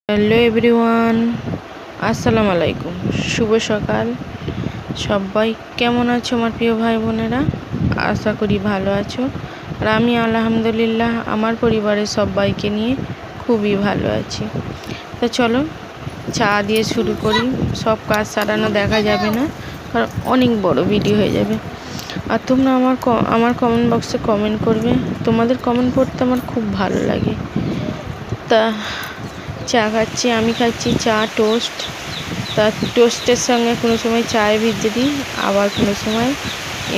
Hello everyone, আসসালামু আলাইকুম। শুভ সকাল। সবাই কেমন আছো আমার প্রিয় ভাই বোনেরা? আশা করি ভালো আছো। আর আমি আলহামদুলিল্লাহ আমার পরিবারের সবাইকে নিয়ে খুবই ভালো আছি। তো চলো চা দিয়ে শুরু করি। সব কাজ সারানো দেখা যাবে না, কারণ অনেক বড় ভিডিও হয়ে যাবে। আর তোমরা আমার কমেন্ট বক্সে কমেন্ট করবে। তোমাদের কমেন্ট পড়তে আমার খুব ভালো লাগে। তা চা খাচ্ছি, আমি খাচ্ছি চা টোস্ট। তা টোস্টের সঙ্গে কোনো সময় চায়ে ভিজিয়ে দিই, আবার কোনো সময়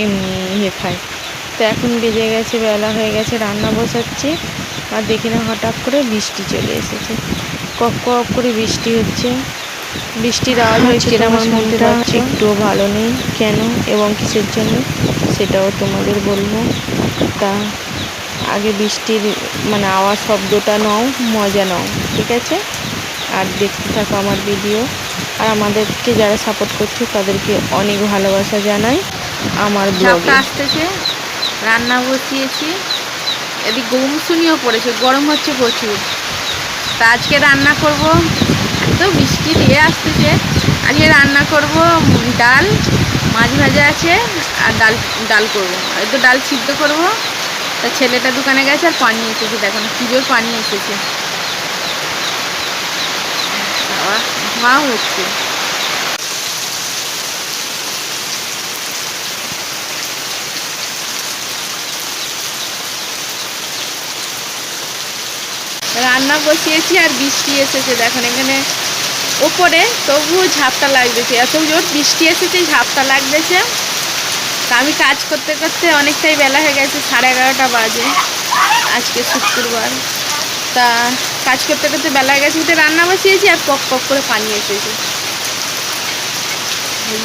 এমনি খাই। তো এখন বেজে গেছে, বেলা হয়ে গেছে, রান্না বসাচ্ছি। আর দেখি না হঠাৎ করে বৃষ্টি চলে এসেছে। কক কক করে বৃষ্টি হচ্ছে, বৃষ্টির আওয়াজ হচ্ছে। আমার মনটা একটুও ভালো নেই, কেন এবং কিসের জন্য সেটাও তোমাদের বলবো। তা আগে বৃষ্টির আওয়াজ শব্দটা নাও, মজা নাও, ঠিক আছে? আর দেখতে থাকো আমার ভিডিও। আর আমাদেরকে যারা সাপোর্ট করছে তাদেরকে অনেক ভালোবাসা জানাই। আমার ব্লগে আসতেছে, রান্না বসিয়েছি, এদিকে গরম শুনিও পড়েছে, গরম হচ্ছে প্রচুর। তা আজকে রান্না করব, তো বৃষ্টি দিয়ে আসতেছে। আজকে রান্না করব ডাল, মাছ ভাজা আছে, আর ডাল ডাল করবো। আর তো ডাল সিদ্ধ করবো। তা ছেলেটা দোকানে গেছে, আর পানি এসেছে, দেখো না কি জোর পানি এসেছে। ধোঁয়া হচ্ছে। রান্না বসিয়েছি আর বৃষ্টি এসেছে, দেখুন এখানে ওপরে, তবুও ঝাপটা লাগতেছে। এত জোর বৃষ্টি এসেছে, ঝাপটা লাগতেছে। তা আমি কাজ করতে করতে অনেকটাই বেলা হয়ে গেছে, 11:30 বাজে, আজকে শুক্রবার। তা কাজ করতে করতে বেলা হয়ে গেছে, উঠে রান্না বসিয়েছি আর পক পক করে পানি এসেছে।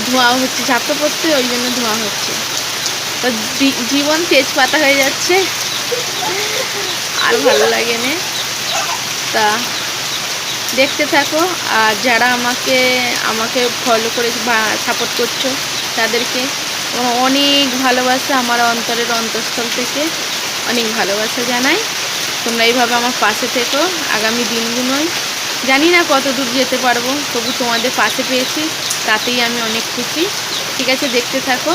ধোঁয়া হচ্ছে, ঝাপটা পড়তে, ওই জন্য ধোঁয়া হচ্ছে। তো জীবন তেজপাতা হয়ে যাচ্ছে, আর ভালো লাগে না। তা দেখতে থাকো। আর যারা আমাকে ফলো করে বা সাপোর্ট করছো তাদেরকে অনেক ভালোবাসা, আমার অন্তরের অন্তঃস্থল থেকে অনেক ভালোবাসা জানাই। তোমরা এইভাবে আমার পাশে থেকো। আগামী দিনগুলোয় জানি না কত দূর যেতে পারবো, তবু তোমাদের পাশে পেয়েছি, তাতেই আমি অনেক খুশি। ঠিক আছে, দেখতে থাকো।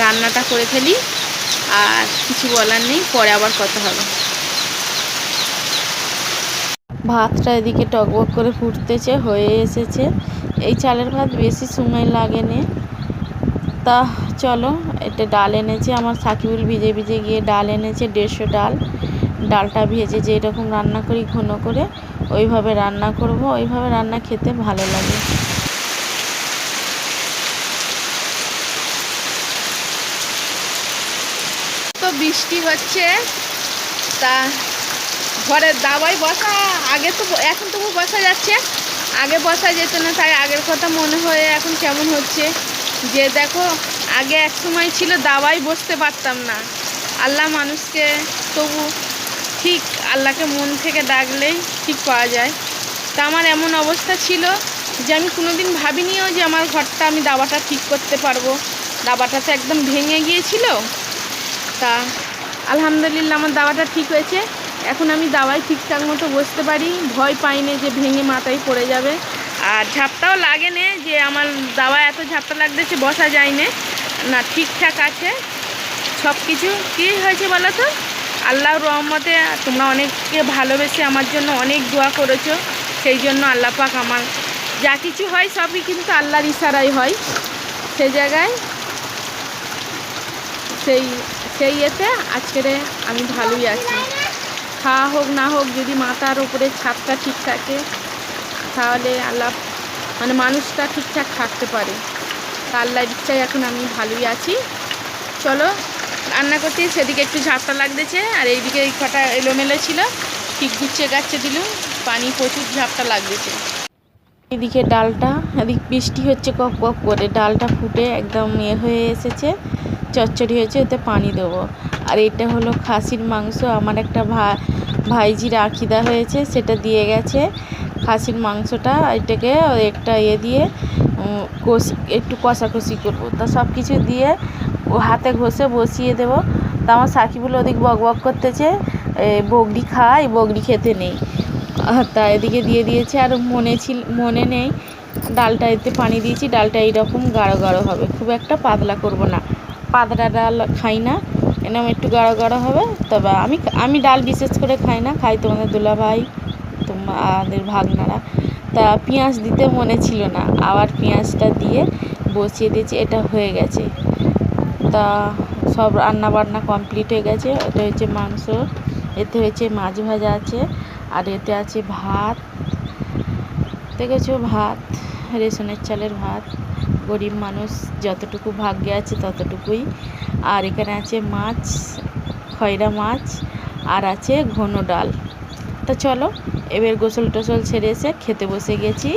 রান্নাটা করে ফেলি, আর কিছু বলার নেই, পরে আবার কথা হবে। ভাতটা এদিকে টকবক করে ফুটতেছে, হয়ে এসেছে। এই চালের ভাত বেশি সময় লাগে না। তা চলো, এটা ডাল এনেছে আমার সাকিবুল, ভিজে ভিজে গিয়ে ডাল এনেছে 150 ডাল। ডালটা ভেজে যেরকম রান্না করি ঘন করে, ওইভাবে রান্না করব। ওইভাবে রান্না খেতে ভালো লাগে। তো বৃষ্টি হচ্ছে, তা ঘরের দাওয়াই বসা, আগে তো এখন তবু বসা যাচ্ছে, আগে বসা যেত না। তাই আগের কথা মনে হয়ে এখন কেমন হচ্ছে যে দেখো, আগে এক সময় ছিল দাওয়াই বসতে পারতাম না। আল্লাহ মানুষকে তবু ঠিক, আল্লাহকে মন থেকে ডাকলেই ঠিক পাওয়া যায়। তা আমার এমন অবস্থা ছিল যে আমি কোনোদিন ভাবিনিও যে আমার ঘরটা আমি দাওয়াটা ঠিক করতে পারবো। দাওয়াটা তো একদম ভেঙে গিয়েছিল। তা আলহামদুলিল্লাহ আমার দাওয়াটা ঠিক হয়েছে। এখন আমি দাওয়ায় ঠিকঠাক মতো বসতে পারি, ভয় পাই না যে ভেঙে মাথায় পড়ে যাবে। আর ঝাপটাও লাগে না, যে আমার দাওয়া এত ঝাপটা লাগতেছে বসা যায় না, ঠিকঠাক আছে সব কিছু। কী হয়েছে বলো তো, আল্লাহর রহমতে তোমরা অনেককে ভালোবেসে আমার জন্য অনেক দোয়া করেছো, সেই জন্য আল্লাহ পাক আমার যা কিছু হয় সবই কিন্তু আল্লাহর ইশারায় হয়। সেই জায়গায় সেই এতে আজকের আমি ভালোই আছি। খাওয়া হোক না হোক, যদি মাথার উপরে ছাদটা ঠিক থাকে তাহলে আল্লাহ মানুষটা ঠিকঠাক থাকতে পারে। তা আল্লাহর ইচ্ছায় এখন আমি ভালোই আছি। চলো রান্না করতে, সেদিকে একটু ঝাপটা লাগতেছে, আর এইদিকে এই কটা এলোমেলো ছিল, ঠিক গুছিয়ে গাচ্ছে দিলুম, পানি প্রচুর ঝাপটা লাগতেছে। এদিকে ডালটা, এদিক বৃষ্টি হচ্ছে কক কক করে, ডালটা ফুটে একদম হয়ে এসেছে, চচ্চড়ি হয়েছে, ওতে পানি দেবো। আর এটা হলো খাসির মাংস, আমার একটা ভাইজির আকিদা হয়েছে, সেটা দিয়ে গেছে খাসির মাংসটা। এটাকে একটা দিয়ে একটু কষাকষি করবো। তা সব কিছু দিয়ে হাতে ঘষে বসিয়ে দেবো। তা আমার সাকিবুল ওদিক বক বক করতেছে, বগরি খাই, বগরি খেতে নেই। তা এদিকে দিয়ে দিয়েছে। আর মনে নেই ডালটা এতে পানি দিয়েছি, ডালটা এইরকম গাঢ় গাঢ় হবে, খুব একটা পাতলা করব না, পাতলা ডাল খাই না, এরকম একটু গাঢ় গাঢ় হবে। তবে আমি ডাল বিশেষ করে খাই না, খাই তোমাদের দুলাভাই, তোমাদের ভাগনারা। তা পেঁয়াজ দিতে মনে ছিল না, আবার পেঁয়াজটা দিয়ে বসিয়ে দিয়েছি। এটা হয়ে গেছে। তা সব রান্না বান্না কমপ্লিট হয়ে গেছে। এটা হচ্ছে মাংস, এতে হয়েছে মাছ ভাজা আছে, আর এতে আছে ভাত, দেখেছো ভাত, রেশনের চালের ভাত, গরিব মানুষ যতটুকু ভাগ্যে আছে ততটুকুই। আর এখানে আছে মাছ, খয়রা মাছ, আর আছে ঘন ডাল। তা চলো এবার গোসল টোসল ছেড়ে এসে খেতে বসে গেছি।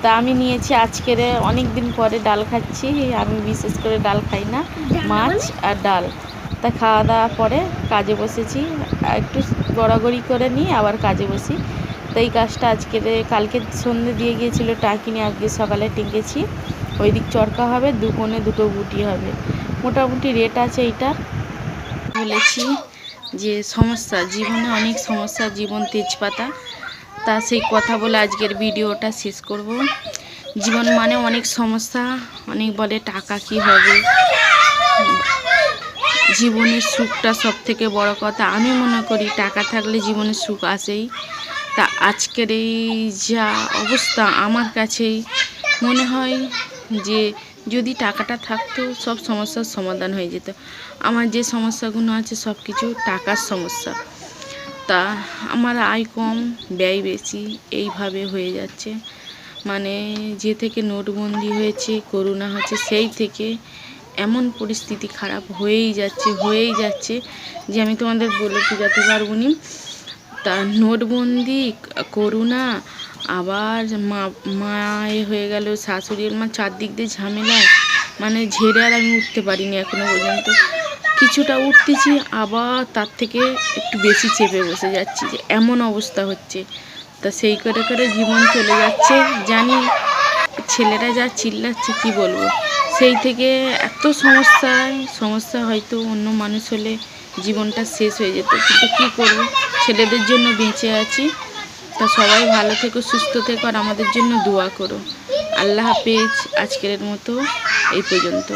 তা আমি নিয়েছি আজকের, অনেক দিন পরে ডাল খাচ্ছি, আমি বিশেষ করে ডাল খাই না, মাছ আর ডাল। তা খাওয়া দাওয়া পরে কাজে বসেছি, একটু গড়াগড়ি করে নিয়ে আবার কাজে বসি। তো এই কাজটা কালকে সন্ধে দিয়ে গিয়েছিলো টাকি নিয়ে, আজকে সকালে টেঙ্কেছি। ওই দিক চরকা হবে, দুকোণে দুটো গুটি হবে, মোটামুটি রেট আছে এইটা। বলেছি যে সমস্যা জীবনে, অনেক সমস্যা, জীবন তেজপাতা। তা সেই কথা বলে আজকের ভিডিওটা শেষ করব। জীবন মানে অনেক সমস্যা, অনেক বলে টাকা কি হবে, জীবনের সুখটা সব থেকে বড় কথা। আমি মনে করি টাকা থাকলে জীবনের সুখ আসেই। তা আজকের এই যা অবস্থা আমার কাছেই মনে হয় যে যদি টাকাটা থাকতো সব সমস্যার সমাধান হয়ে যেত। আমার যে সমস্যাগুলো আছে সব কিছু টাকার সমস্যা। তা আমার আয় কম, ব্যয় বেশি, এইভাবে হয়ে যাচ্ছে। মানে যে থেকে নোটবন্দি হয়েছে, করোনা হচ্ছে, সেই থেকে এমন পরিস্থিতি খারাপ হয়েই যাচ্ছে যে আমি তোমাদের বলে বোঝাতে পারবো না। তা নোটবন্দি, করোনা, আবার মায়ে হয়ে গেল, শাশুড়ির মা, চারদিক দিয়ে ঝামেলায় মানে ঝেড়ে আর আমি উঠতে পারিনি এখনো পর্যন্ত। কিছুটা উঠতেছি, আবার তার থেকে একটু বেশি চেপে বসে যাচ্ছি, যে এমন অবস্থা হচ্ছে। তা সেই করে করে জীবন চলে যাচ্ছে। জানি ছেলেরা যা চিল্লাচ্ছে কি বলবো, সেই থেকে এত সমস্যা হয়তো অন্য মানুষ হলে জীবনটা শেষ হয়ে যেত, কিন্তু কী করবো, ছেলেদের জন্য বেঁচে আছি। তা সবাই ভালো থেকো, সুস্থ থেকো, আর আমাদের জন্য দোয়া করো। আল্লাহ হাফেজ। আজকের মতো এই পর্যন্ত।